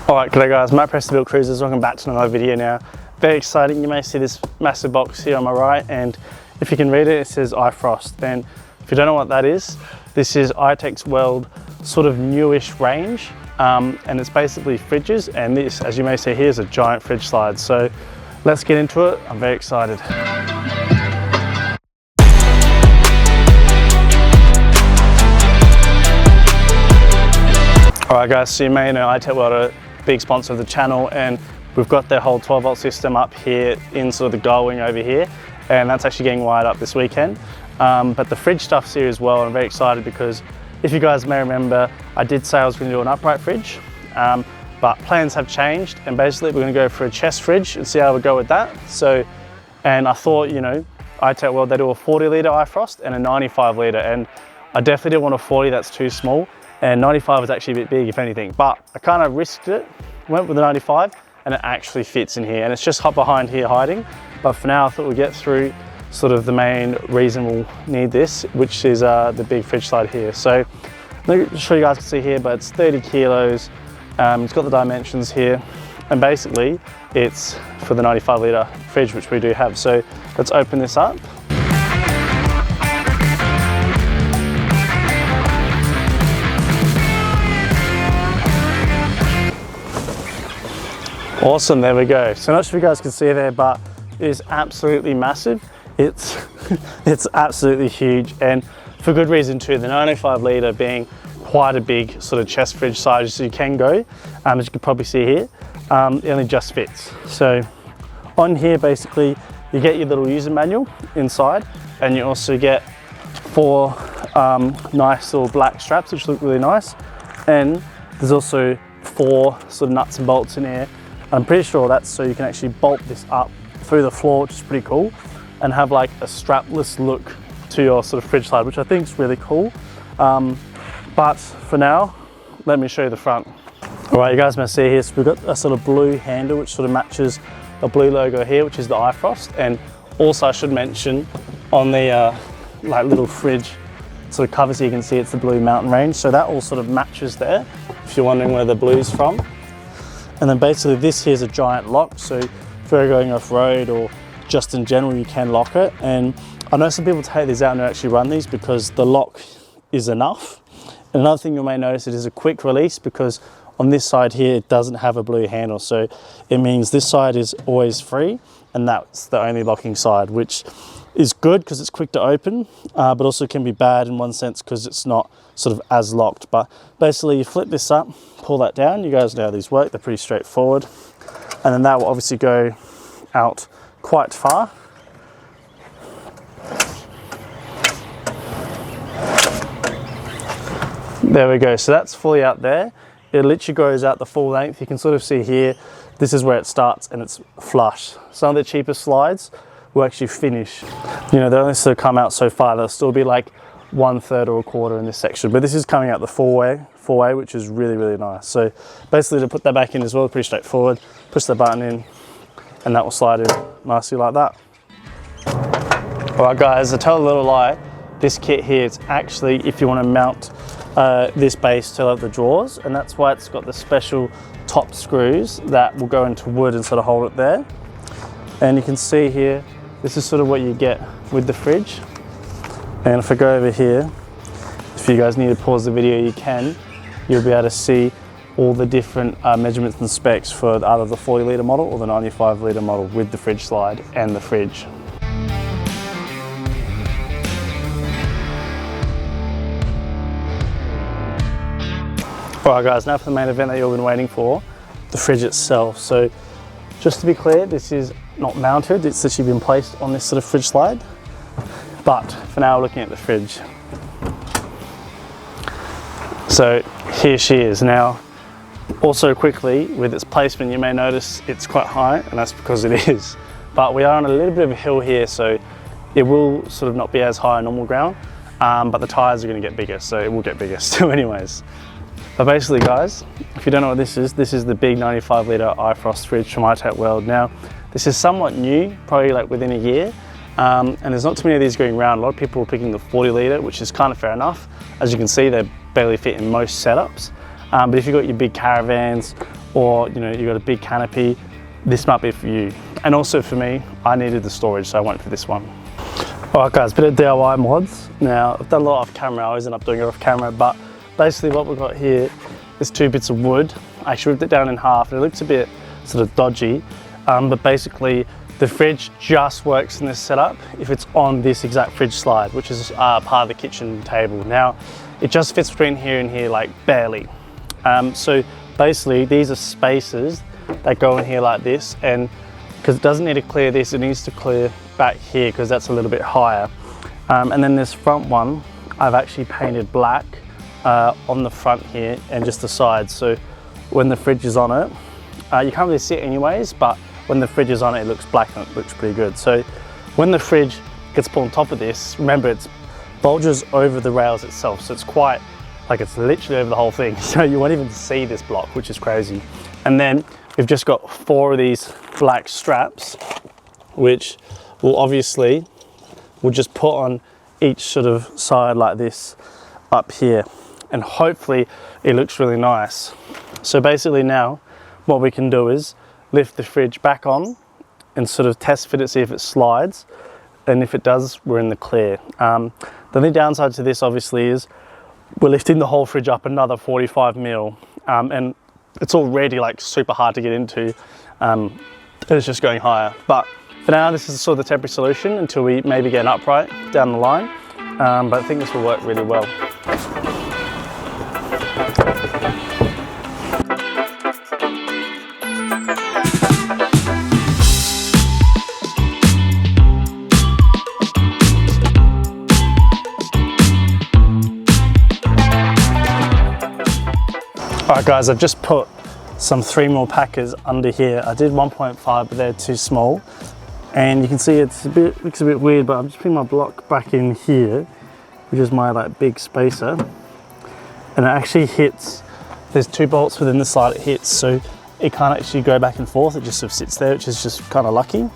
Alright, g'day guys, Matt Preston Built Cruisers, welcome back to another video now. Very exciting, you may see this massive box here on my right, and if you can read it, it says iFROST. And if you don't know what that is, this is iTechworld sort of newish range, and it's basically fridges, and this, as you may see here, is a giant fridge slide. So let's get into it, I'm very excited. Alright guys, so you may know iTechworld are a big sponsor of the channel, and we've got their whole 12 volt system up here in sort of the gull wing over here, and that's actually getting wired up this weekend. But the fridge stuff's here as well, and I'm very excited because if you guys may remember, I did say I was going to do an upright fridge, but plans have changed, and basically we're going to go for a chest fridge and see how we go with that. So, and I thought, you know, iTechworld, they do a 40 litre iFROST and a 95 litre, and I definitely didn't want a 40, that's too small. And 95 was actually a bit big, if anything, but I kind of risked it, went with the 95, and it actually fits in here, and it's just hot behind here hiding. But for now, I thought we'd get through sort of the main reason we'll need this, which is the big fridge slide here. So let me show you guys can see here, but it's 30 kilos. It's got the dimensions here, and basically it's for the 95 litre fridge, which we do have. So let's open this up. Awesome, there we go. So not sure if you guys can see there, but it is absolutely massive. It's absolutely huge, and for good reason too. The 95 litre being quite a big sort of chest fridge size, so you can go, as you can probably see here, it only just fits. So on here, basically, you get your little user manual inside, and you also get 4 nice little black straps, which look really nice. And there's also 4 sort of nuts and bolts in here. I'm pretty sure that's so you can actually bolt this up through the floor, which is pretty cool, and have like a strapless look to your sort of fridge slide, which I think is really cool. But for now, let me show you the front. All right, you guys may see here, so we've got a sort of blue handle, which sort of matches a blue logo here, which is the iFROST. And also I should mention on the like little fridge sort of covers here, you can see it's the blue mountain range. So that all sort of matches there, if you're wondering where the blue's from. And then basically this here is a giant lock, so if you're going off road or just in general, you can lock it. And I know some people take these out and actually run these because the lock is enough. And another thing you may notice, it is a quick release because on this side here, it doesn't have a blue handle. So it means this side is always free, and that's the only locking side, which is good because it's quick to open, but also can be bad in one sense because it's not sort of as locked. But basically you flip this up, pull that down, you guys know how these work, they're pretty straightforward. And then that will obviously go out quite far. There we go, so that's fully out there. It literally goes out the full length. You can sort of see here, this is where it starts and it's flush. Some of the cheaper slides will actually finish. You know, they only sort of come out so far, they'll still be like 1/3 or 1/4 in this section, but this is coming out the four way, which is really, really nice. So basically to put that back in as well, pretty straightforward. Push the button in and that will slide in nicely like that. All right guys, I tell a little lie. This kit here, it's actually, if you want to mount this base to like the drawers, and that's why it's got the special top screws that will go into wood and sort of hold it there. And you can see here, this is sort of what you get with the fridge. And if I go over here, if you guys need to pause the video, you can. You'll be able to see all the different measurements and specs for either the 40 litre model or the 95 litre model with the fridge slide and the fridge. Alright guys, now for the main event that you've been waiting for, the fridge itself. So just to be clear, this is not mounted, it's actually been placed on this sort of fridge slide. But for now, we're looking at the fridge. So here she is. Now, also quickly, with its placement, you may notice it's quite high, and that's because it is. But we are on a little bit of a hill here, so it will sort of not be as high on normal ground, but the tires are gonna get bigger, so it will get bigger still anyways. But basically guys, if you don't know what this is the big 95 litre iFROST fridge from iTechworld. Now, this is somewhat new, probably like within a year, and there's not too many of these going around. A lot of people are picking the 40 litre, which is kind of fair enough. As you can see, they barely fit in most setups. But if you've got your big caravans or you know, you've got a big canopy, this might be for you. And also for me, I needed the storage, so I went for this one. Alright guys, bit of DIY mods. Now, I've done a lot off camera, I always end up doing it off camera, but basically what we've got here is 2 bits of wood. I actually ripped it down in half, and it looks a bit sort of dodgy, but basically the fridge just works in this setup if it's on this exact fridge slide, which is part of the kitchen table. Now, it just fits between here and here, like barely. So basically, these are spaces that go in here like this, and because it doesn't need to clear this, it needs to clear back here because that's a little bit higher. And then this front one, I've actually painted black on the front here and just the sides. So when the fridge is on it, you can't really see it anyways, but when the fridge is on it, it looks black and it looks pretty good. So when the fridge gets put on top of this, remember it's bulges over the rails itself. So it's quite, like it's literally over the whole thing. So you won't even see this block, which is crazy. And then we've just got 4 of these black straps, which will obviously, we'll just put on each sort of side like this up here. And hopefully it looks really nice. So basically now, what we can do is lift the fridge back on and sort of test fit it, see if it slides. And if it does, we're in the clear. The only downside to this obviously is we're lifting the whole fridge up another 45 mil. And it's already like super hard to get into. It's just going higher. But for now, this is sort of the temporary solution until we maybe get an upright down the line. But I think this will work really well. Alright guys, I've just put some 3mm packers under here. I did 1.5, but they're too small. And you can see looks a bit weird, but I'm just putting my block back in here, which is my like big spacer. And it actually hits, there's 2 bolts within the slide it hits, so it can't actually go back and forth, it just sort of sits there, which is just kind of lucky.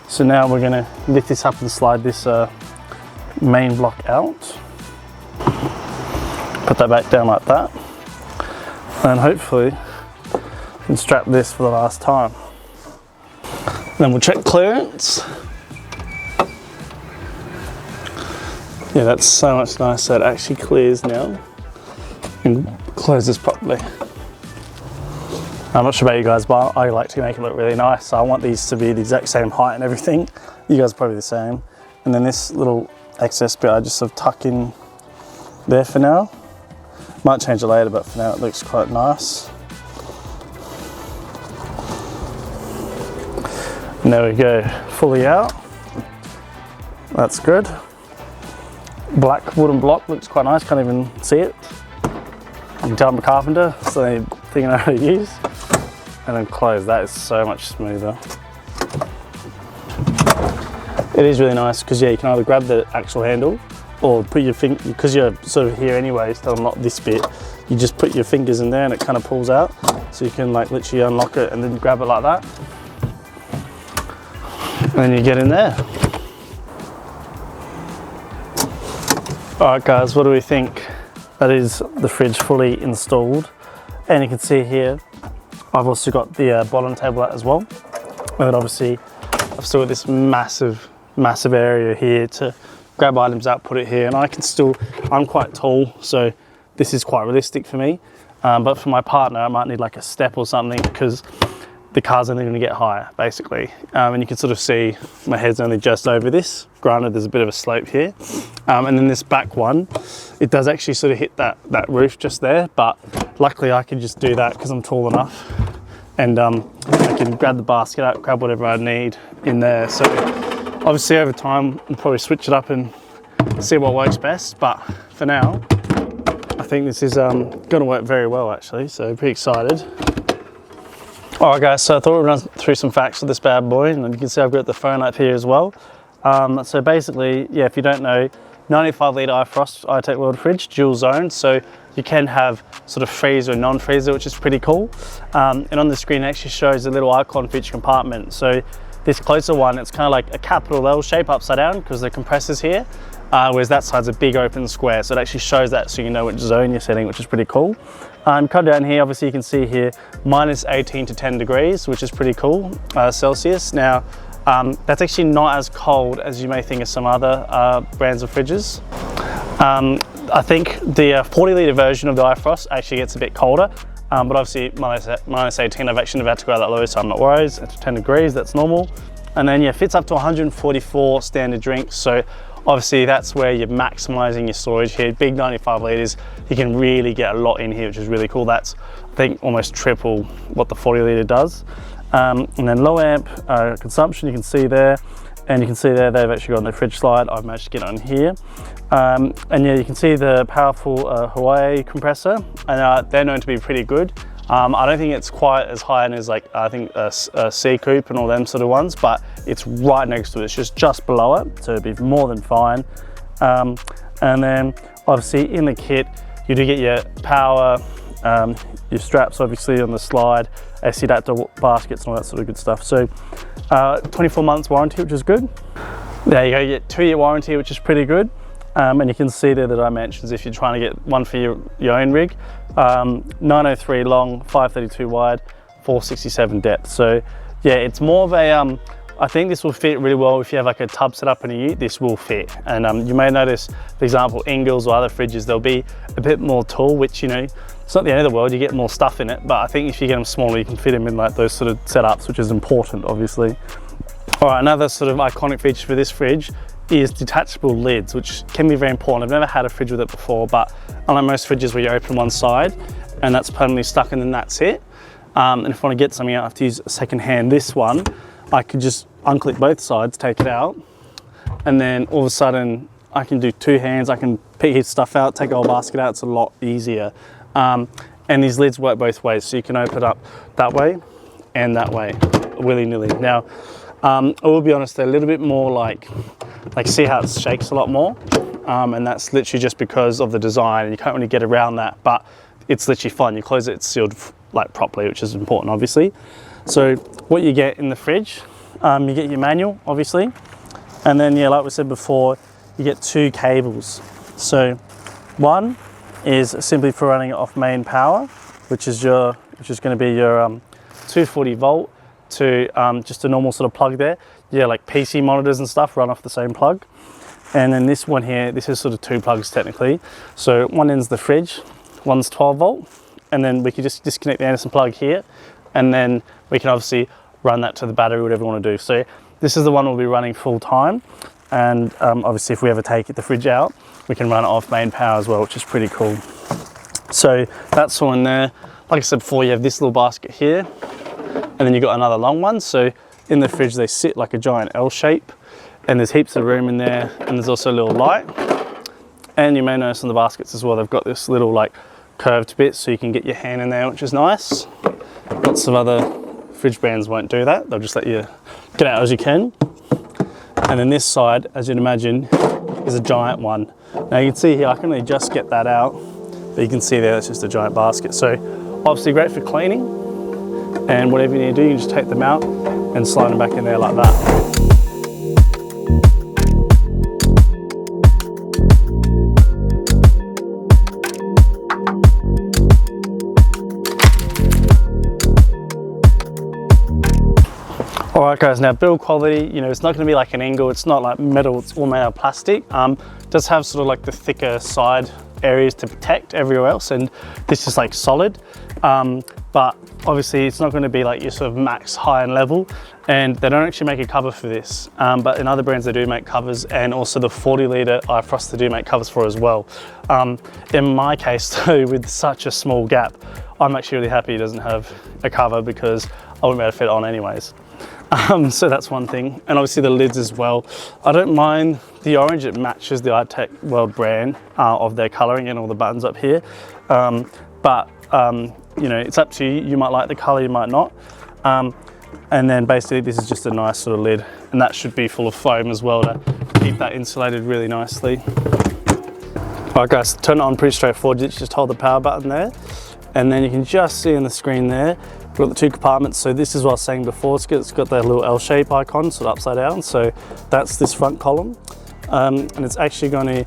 So now we're gonna lift this up and slide this main block out. Put that back down like that. And hopefully we can strap this for the last time. Then we'll check clearance. Yeah, that's so much nicer. It actually clears now. And close this properly. I'm not sure about you guys, but I like to make it look really nice. So I want these to be the exact same height and everything. You guys are probably the same. And then this little excess bit I just sort of tuck in there for now. Might change it later, but for now it looks quite nice. And there we go, fully out. That's good. Black wooden block looks quite nice, can't even see it. You can tell I'm a carpenter, it's the only thing I know how to use. And then close, that is so much smoother. It is really nice because yeah, you can either grab the actual handle or put your finger, because you're sort of here anyway to unlock this bit, you just put your fingers in there and it kind of pulls out. So you can like literally unlock it and then grab it like that. And then you get in there. All right guys, what do we think? That is the fridge fully installed. And you can see here, I've also got the bottom table out as well. And then obviously I've still got this massive area here to grab items out, put it here, and I can still, I'm quite tall, so this is quite realistic for me. But for my partner, I might need like a step or something because the car's only going to get higher, basically. And you can sort of see my head's only just over this. Granted, there's a bit of a slope here. And then this back one, it does actually sort of hit that roof just there, but luckily I can just do that because I'm tall enough. And I can grab the basket out, grab whatever I need in there. So obviously over time, we'll probably switch it up and see what works best. But for now, I think this is gonna work very well actually. So pretty excited. All right guys, so I thought we'd run through some facts of this bad boy, and you can see I've got the phone up here as well. So basically, yeah, if you don't know, 95 litre iFROST iTechworld fridge, dual zone. So you can have sort of freezer and non-freezer, which is pretty cool. And on the screen it actually shows a little icon for each compartment. So this closer one, it's kind of like a capital L shape upside down because the compressor's here, whereas that side's a big open square. So it actually shows that so you know which zone you're setting, which is pretty cool. Come down here, obviously you can see here, minus 18 to 10 degrees, which is pretty cool, Celsius. Now, that's actually not as cold as you may think of some other brands of fridges. I think the 40 litre version of the iFROST actually gets a bit colder, but obviously minus 18, I've actually never had to go that low, so I'm not worried. It's 10 degrees, that's normal. And then yeah, fits up to 144 standard drinks. So obviously that's where you're maximizing your storage here. Big 95 litres, you can really get a lot in here, which is really cool. That's, I think, almost triple what the 40 litre does. And then low amp consumption, you can see there. And you can see there, they've actually got on the fridge slide. I've managed to get on here. And yeah, you can see the powerful Hawaii compressor, and they're known to be pretty good. I don't think it's quite as high end as like, I think a C Coupe and all them sort of ones, but it's right next to it. It's just below it, so it'd be more than fine. And then obviously in the kit, you do get your power, your straps obviously on the slide, AC adapter baskets and all that sort of good stuff. So 24 months warranty, which is good. There you go, you get 2-year warranty, which is pretty good. And you can see there the dimensions if you're trying to get one for your own rig. 903 long, 532 wide, 467 depth. So yeah, it's more of a, I think this will fit really well if you have like a tub set up in a ute. This will fit. And you may notice, for example, ENQUIRES or other fridges, they'll be a bit more tall, which, you know, it's not the end of the world, you get more stuff in it, but I think if you get them smaller, you can fit them in like those sort of setups, which is important, obviously. All right, another sort of iconic feature for this fridge is detachable lids, which can be very important. I've never had a fridge with it before, but unlike most fridges where you open one side and that's permanently stuck and then that's it. And if I want to get something out, I have to use a second hand. This one, I could just unclip both sides, take it out, and then all of a sudden I can do two hands, I can pick his stuff out, take the whole basket out. It's a lot easier. And these lids work both ways, so you can open it up that way and that way, willy-nilly. Now, I will be honest, they're a little bit more like see how it shakes a lot more, and that's literally just because of the design, and you can't really get around that, but it's literally fine. You close it, it's sealed like properly, which is important, obviously. So what you get in the fridge, you get your manual, obviously, and then yeah, like we said before, you get 2 cables. So one is simply for running it off main power, which is going to be your 240 volt to just a normal sort of plug there. Yeah, like PC monitors and stuff run off the same plug. And then this one here, this is sort of 2 plugs technically. So one end's the fridge, one's 12 volt, and then we can just disconnect the Anderson plug here, and then we can obviously run that to the battery, whatever we want to do. So this is the one we'll be running full time, and obviously if we ever take the fridge out, we can run it off main power as well, which is pretty cool. So that's all in there. Like I said before, you have this little basket here, and then you've got another long one. So in the fridge, they sit like a giant L shape, and there's heaps of room in there, and there's also a little light. And you may notice on the baskets as well, they've got this little like curved bit so you can get your hand in there, which is nice. Lots of other fridge brands won't do that. They'll just let you get out as you can. And then this side, as you'd imagine, is a giant one. Now you can see here, I can really just get that out, but you can see there, it's just a giant basket. So obviously great for cleaning, and whatever you need to do, you can just take them out and slide them back in there like that. Alright guys, now build quality, you know, it's not going to be like an angle, it's not like metal, it's all made out of plastic. It does have sort of like the thicker side areas to protect everywhere else, and this is like solid. But obviously it's not going to be like your sort of max high-end level, and they don't actually make a cover for this. But in other brands they do make covers, and also the 40 litre iFROST they do make covers for as well. In my case though, with such a small gap, I'm actually really happy it doesn't have a cover because I wouldn't be able to fit it on anyways. So that's one thing, and obviously the lids as well. I don't mind the orange, it matches the iTechworld brand of their colouring and all the buttons up here. But you know, it's up to you. You might like the colour, you might not. And then basically this is just a nice sort of lid, and that should be full of foam as well to keep that insulated really nicely. Alright guys, turn it on pretty straightforward. You just hold the power button there, and then you can just see on the screen there, we've got the 2 compartments. So this is what I was saying before, it's got that little L-shape icon, sort of upside down. So that's this front column, and it's actually going to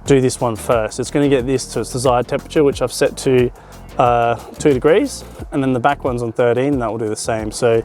do this one first. It's going to get this to its desired temperature, which I've set to 2 degrees, and then the back one's on 13, and that will do the same. So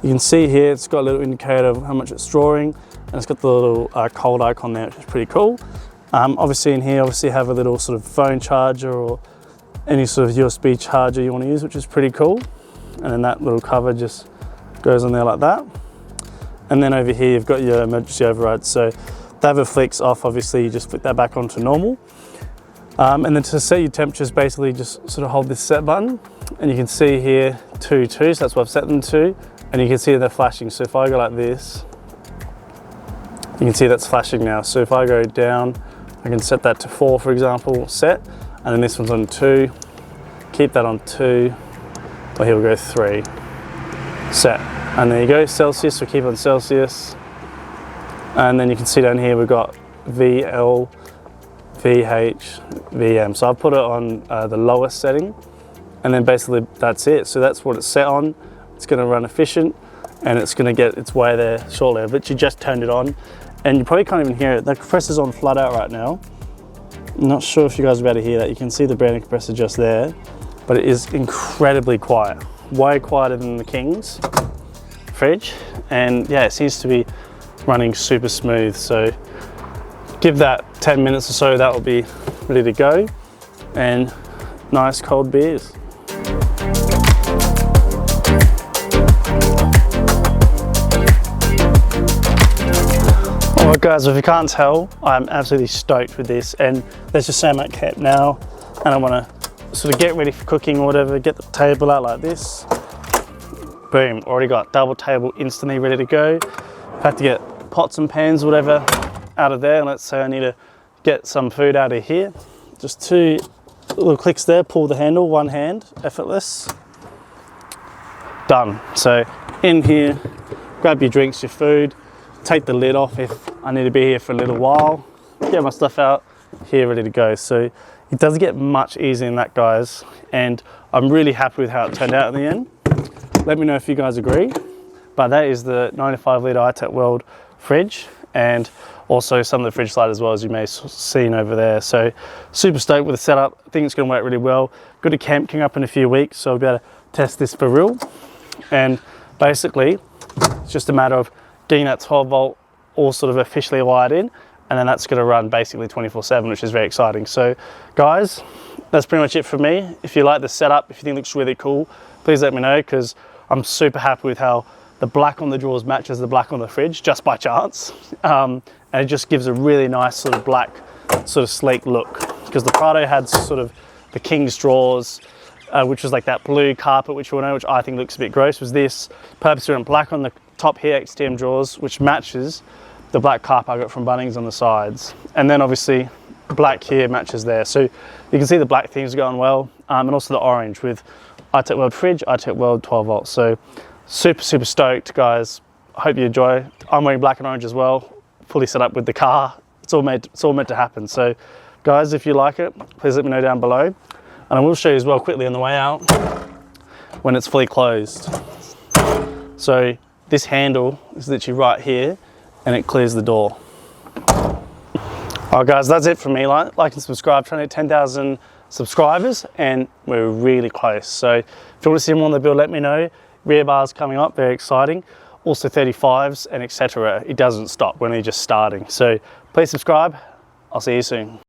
you can see here it's got a little indicator of how much it's drawing, and it's got the little cold icon there, which is pretty cool. Obviously in here, have a little sort of phone charger or any sort of USB charger you want to use, which is pretty cool. And then that little cover just goes on there like that. And then over here you've got your emergency override. So that flicks off, obviously you just flick that back onto normal. And then to set your temperatures, basically just sort of hold this set button, and you can see here 2, so that's what I've set them to, and you can see they're flashing. So if I go like this, you can see that's flashing now. So if I go down, I can set that to 4, for example, set, and then this one's on 2, keep that on 2, or here we'll go 3, set. And there you go, Celsius, we'll keep on Celsius. And then you can see down here we've got VL, VH, VM. So I'll put it on the lowest setting, and then basically that's it. So that's what it's set on. It's going to run efficient, and it's going to get its way there shortly. I've literally just turned it on, and you probably can't even hear it. The compressor's on flat out right now. I'm not sure if you guys are able to hear that. You can see the branding compressor just there, but it is incredibly quiet. Way quieter than the King's fridge, and yeah, it seems to be running super smooth. So give that 10 minutes or so, that will be ready to go, and nice cold beers. Alright guys, if you can't tell, I'm absolutely stoked with this, and let's just say I'm at camp now and I want to sort of get ready for cooking or whatever, get the table out like this. Boom, already got double table instantly ready to go. Have to get pots and pans or whatever out of there, and let's say I need to get some food out of here. Just 2 little clicks there, pull the handle, one hand, effortless. Done. So in here, grab your drinks, your food, take the lid off if I need to be here for a little while, get my stuff out, here ready to go. So it doesn't get much easier than that, guys, and I'm really happy with how it turned out in the end. Let me know if you guys agree, but that is the 95 litre iTechworld fridge, and also some of the fridge slide as well, as you may have seen over there. So super stoked with the setup. I think it's going to work really well. Got a camp coming up in a few weeks, so I'll be able to test this for real. And basically it's just a matter of getting that 12 volt all sort of officially wired in, and then that's going to run basically 24/7, which is very exciting. So guys, that's pretty much it for me. If you like the setup, if you think it looks really cool, please let me know, because I'm super happy with how the black on the drawers matches the black on the fridge, just by chance. And it just gives a really nice sort of black, sort of sleek look, because the Prado had sort of the King's drawers, which was like that blue carpet, which you all know, which I think looks a bit gross. Was this purposely went black on the top here, XTM drawers, which matches the black carpet I got from Bunnings on the sides. And then obviously black here matches there. So you can see the black things going well, and also the orange with iTechworld fridge, iTechworld 12 volts. So super stoked, guys. I hope you enjoy. I'm wearing black and orange as well, fully set up with the car. It's all meant to happen. So guys, if you like it, please let me know down below, and I will show you as well quickly on the way out when it's fully closed. So this handle is literally right here, and it clears the door. Alright guys, that's it from me. Like and subscribe, trying to hit 10,000 subscribers, and we're really close. So if you want to see more on the build, let me know. Rear bars coming up, very exciting. Also 35s and etc. It doesn't stop, we're only just starting. So please subscribe. I'll see you soon.